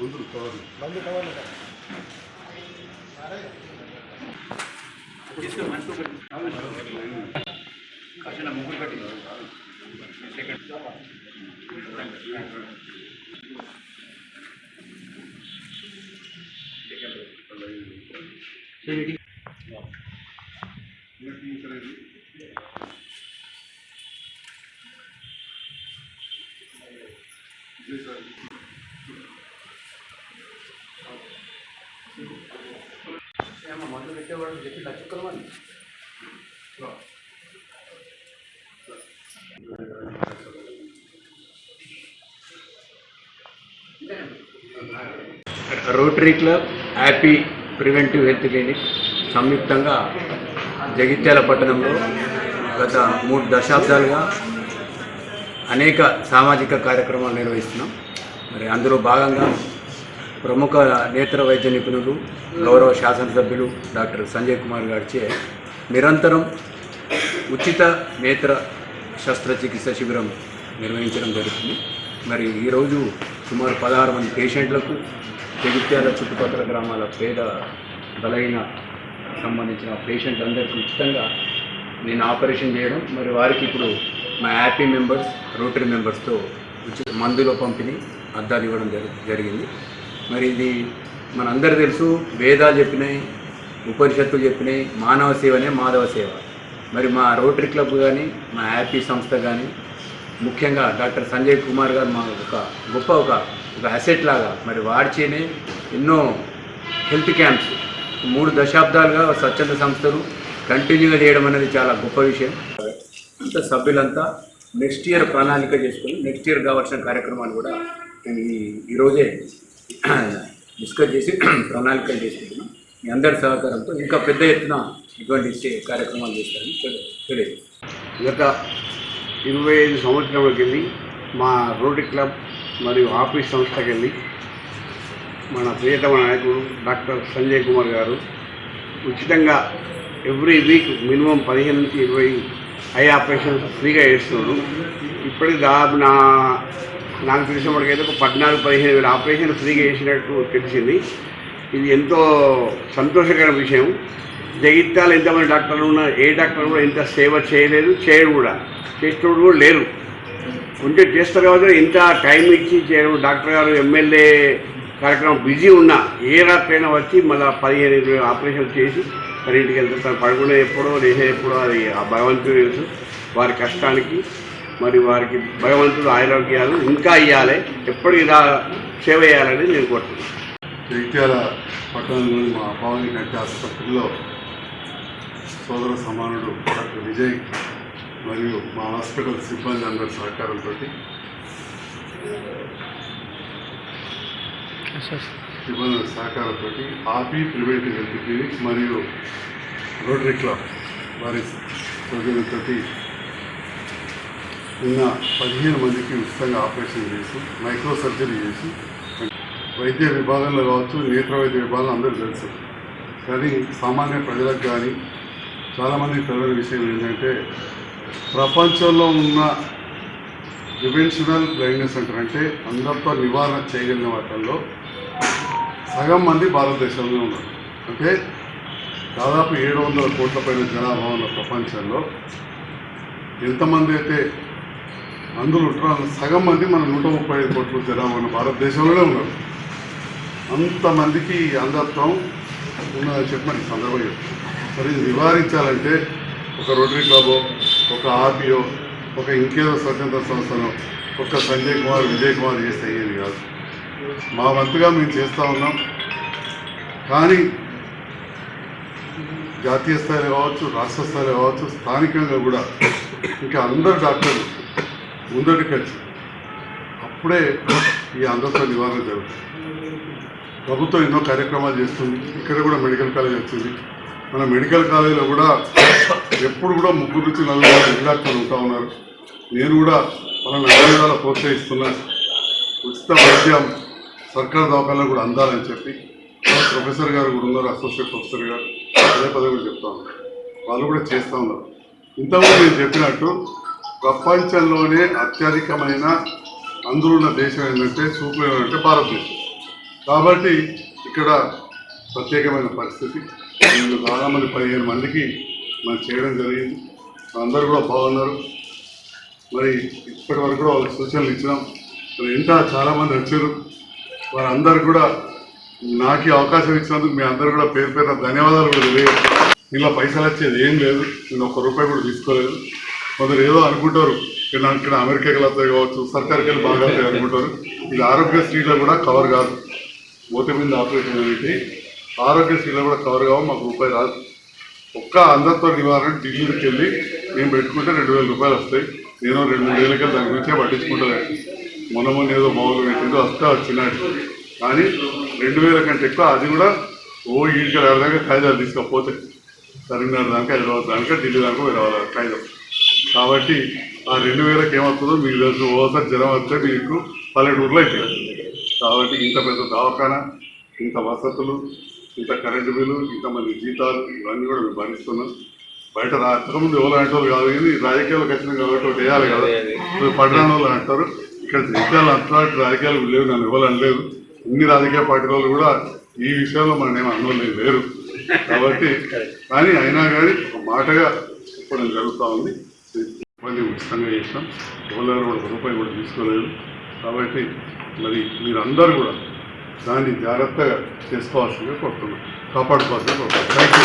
ముందు కవర్లు బండి కవర్లు ముగ్గురు కట్టి సెకండ్ మందు పెట్టేవాడు చెప్పి నచ్చుకోవాలి rotary club happy preventive health clinic సంయుక్తంగా జగిత్యాల పట్టణంలో గత 3 దశాబ్దాలుగా అనేక సామాజిక కార్యక్రమాలు నిర్వహిస్తున్నాం. మరి అందులో భాగంగా ప్రముఖ నేత్ర వైద్య నిపుణులు గౌరవ శాసనసభ్యులు డాక్టర్ సంజయ్ కుమార్ గారిచే నిరంతరం ఉచిత నేత్ర శస్త్రచికిత్స శిబిరం నిర్వహించడం జరుగుతుంది. మరి ఈరోజు సుమారు 16 మంది పేషెంట్లకు జగిత్యాల చుట్టుపక్కల గ్రామాల పేద బలహీన సంబంధించిన పేషెంట్ అందరికీ ఉచితంగా నేను ఆపరేషన్ చేయడం, మరి వారికి ఇప్పుడు మా హ్యాపీ మెంబర్స్ రోటరీ మెంబర్స్తో ఉచిత మందుల పంపిణీ అద్దాలు ఇవ్వడం జరిగింది. మరి ఇది మనందరూ తెలుసు, వేదాలు చెప్పినాయి, ఉపనిషత్తులు చెప్పినాయి, మానవ సేవనే మాధవ సేవ. మరి మా రోటరీ క్లబ్ కానీ మా హ్యాపీ సంస్థ కానీ ముఖ్యంగా డాక్టర్ సంజయ్ కుమార్ గారు మా ఒక అసెట్ లాగా మరి వాడిచేనే ఎన్నో హెల్త్ క్యాంప్స్ 3 దశాబ్దాలుగా స్వచ్ఛంద సంస్థలు కంటిన్యూగా చేయడం అనేది చాలా గొప్ప విషయం. అంతా సభ్యులంతా నెక్స్ట్ ఇయర్ ప్రణాళిక చేసుకొని నెక్స్ట్ ఇయర్ కావాల్సిన కార్యక్రమాలు కూడా నేను ఈరోజే డిస్కస్ చేసి ప్రణాళికలు చేసుకుంటున్నాం. మీ అందరి సహకారంతో ఇంకా పెద్ద ఎత్తున ఇటువంటి కార్యక్రమాలు చేస్తారని తెలియదు. గత 25 సంవత్సరాల కింది మా రోటరీ క్లబ్ మరియు ఆఫీస్ సంస్థకి వెళ్ళి మన ప్రియతమ నాయకుడు డాక్టర్ సంజయ్ కుమార్ గారు ఉచితంగా ఎవ్రీ వీక్ మినిమం 15 నుంచి 20 ఐ ఆపరేషన్స్ ఫ్రీగా చేస్తున్నాడు. ఇప్పటికి దాదాపు నాకు తెలిసినప్పటికైతే ఒక 14-15 వేల ఆపరేషన్ ఫ్రీగా చేసినట్టు తెలిసింది. ఇది ఎంతో సంతోషకరమైన విషయం. జగిత్యాల ఎంతమంది డాక్టర్లు ఉన్నా ఏ డాక్టర్ కూడా ఇంత సేవ చేయలేదు, చేయరు కూడా, చేసేటోడు కూడా లేరు. ఉంటే చేస్తారు కాబట్టి ఇంత టైం ఇచ్చి చేయరు. డాక్టర్ గారు ఎమ్మెల్యే కార్యక్రమం బిజీ ఉన్నా ఏ రాత్రైనా వచ్చి మళ్ళీ 15-20 ఆపరేషన్ చేసి తన ఇంటికి వెళ్తారు. తను పడుకునే ఎప్పుడో లేచే ఎప్పుడో అది ఆ భగవంతుడు తెలుసు. వారి కష్టానికి మరి వారికి భగవంతుడు ఆరోగ్యాలు ఇంకా ఇవ్వాలి, ఎప్పటికీ ఇలా సేవ చేయాలని నేను కోరుతున్నాను. జగిత్యాల పట్టణంలోని మా పావని కంటి ఆసుపత్రిలో సోదర సమానుడు డాక్టర్ విజయ్ మరియు మా హాస్పిటల్ సిబ్బంది అందరి సహకారంతో హ్యాపీ ప్రివెంటివ్ హెల్త్ క్లినిక్ మరియు రోటరీ క్లబ్ వారి సౌజన్యంతో నిన్న 15 మందికి ఉచితంగా ఆపరేషన్ చేసి మైక్రో సర్జరీ చేసి వైద్య విభాగంలో కావచ్చు, నేత్ర వైద్య విభాగంలో అందరూ తెలుసు. కానీ సామాన్య ప్రజలకు కానీ చాలామందికి తెలియని విషయం ఏంటంటే ప్రపంచంలో ఉన్న ప్రివెన్షనల్ బ్లైండ్నెస్ సెంటర్ అంటే అందరితో నివారణ చేయగలిగిన వాటిల్లో సగం మంది భారతదేశంలో ఉన్నారు. అంటే దాదాపు 700 కోట్ల పైన జనాభా ఉన్న ప్రపంచంలో ఎంతమంది అయితే అందులో ఉంటారో సగం మంది మన 135 కోట్ల జనాభా ఉన్న భారతదేశంలోనే ఉన్నారు. అంతమందికి అంధత్వం ఉన్నదని చెప్పి మనకి సందర్భంగా మరి ఇది నివారించాలంటే ఒక రోటరీ క్లబో, ఒక ఆర్బీఓ, ఒక ఇంకేదో స్వతంత్ర సంస్థను ఒక సంజయ్ కుమార్, విజయ్ కుమార్ చేస్తే అయ్యేది కాదు. మా వంతుగా మేము చేస్తూ ఉన్నాం. కానీ జాతీయ స్థాయిలో కావచ్చు, రాష్ట్ర స్థాయిలో కావచ్చు, స్థానికంగా కూడా ఇంకా అందరు డాక్టర్లు ముందటికి వచ్చి అప్పుడే ఈ అంధత్వ నివారణ జరుగుతుంది. ప్రభుత్వం ఎన్నో కార్యక్రమాలు చేస్తుంది. ఇక్కడ కూడా మెడికల్ కాలేజ్ వచ్చింది. మన మెడికల్ కాలేజీలో కూడా ఎప్పుడు కూడా 3 నుంచి 4 మంది డాక్టర్లు ఉంటా ఉన్నారు. నేను కూడా వాళ్ళని అన్ని విధాలా ప్రోత్సహిస్తున్నా. ఉచిత వైద్యం సర్కారు దవాఖానలో కూడా అందాలని చెప్పి ప్రొఫెసర్ గారు కూడా ఉన్నారు, అసోసియేట్ ప్రొఫెసర్ గారు పదే కూడా చెప్తా ఉన్నారు. వాళ్ళు కూడా చేస్తూ ఉన్నారు. ఇంతకుముందు నేను చెప్పినట్టు ప్రపంచంలోనే అత్యధికమైన అందులో ఉన్న దేశం ఏంటంటే సూపర్ అంటే భారతదేశం. కాబట్టి ఇక్కడ ప్రత్యేకమైన పరిస్థితి. వీళ్ళు చాలామంది 15 మందికి మనం చేయడం జరిగింది. అందరూ కూడా బాగున్నారు. మరి ఇప్పటి వరకు కూడా వాళ్ళకి సూచనలు ఇచ్చినాం. మరి ఇంకా చాలామంది వచ్చారు. వారందరూ కూడా నాకు ఈ అవకాశం ఇచ్చినందుకు మీ అందరూ కూడా పేరు పేరున ధన్యవాదాలు కూడా తెలియదు. ఇలా పైసలు వచ్చేది ఏం లేదు, నేను ₹1 కూడా తీసుకోలేదు. కొందరు ఏదో అనుకుంటారు, ఇక్కడ అమెరికాకి వెళ్తాయి కావచ్చు, సర్కార్కి వెళ్ళి బాగా అవుతాయి అనుకుంటారు. ఇది ఆరోగ్యశ్రీలో కూడా కవర్ కాదు. మూతి మీద ఆపరేషన్ అనేది ఆరోగ్యశ్రీలో కూడా కవర్ కావు, మాకు రూపాయి రాదు. ఒక్క అందరితో నివారణ ఢిల్లీకి వెళ్ళి మేము పెట్టుకుంటే ₹2,000 వస్తాయి. నేను 2,000కి దాని గురించే పట్టించుకుంటలేదు. మొన్న ఏదో బాగులు పెట్టిందో వస్తే వచ్చినట్టు, కానీ 2,000 కంటే ఎక్కువ. అది కూడా ఈడికి దాకా కాయిదాలు తీసుకపోతే కరీంనగర్ దాకా, హైదరాబాద్ దాకా, ఢిల్లీ దాకా వెళ్ళాలి కాయిదాలు. కాబట్టి ఆ 2,000కి ఏమవుతుందో మీకు తెలుసు. ఓసారి జ్వరం వస్తే మీకు పల్లెటూరులో అయిపోయింది. కాబట్టి ఇంత పెద్ద దవాఖానా, ఇంత వసతులు, ఇంత కరెంటు బిల్లు, ఇంతమంది జీతాలు, ఇవన్నీ కూడా మేము భరిస్తున్నాం. బయట రాకముందు ఎవరు అంటారు కాదు, కానీ రాజకీయాలకు వచ్చినాం కాబట్టి ఒకటి వేయాలి కదా. పట్టణాల వాళ్ళు అంటారు, ఇక్కడ జగిత్యాలు అంతలాంటి రాజకీయాలు లేవు, నన్ను ఎవరు అనలేదు. ఇన్ని రాజకీయ పార్టీల వాళ్ళు కూడా ఈ విషయంలో మనం ఏమి అన్నోళ్ళు లేరు. కాబట్టి కానీ అయినా కానీ ఒక మాటగా చెప్పడం జరుగుతూ ఉంది. ఇబ్బంది ఉచితంగా చేసినాం, ఎవరు కూడా ₹1 కూడా తీసుకోలేదు. కాబట్టి మరి మీరందరూ కూడా దాన్ని జాగ్రత్తగా చేసుకోవాల్సిందిగా కోరుతున్నాం, కాపాడుకోవాల్సిందిగా కోరుతున్నాం. Thank you.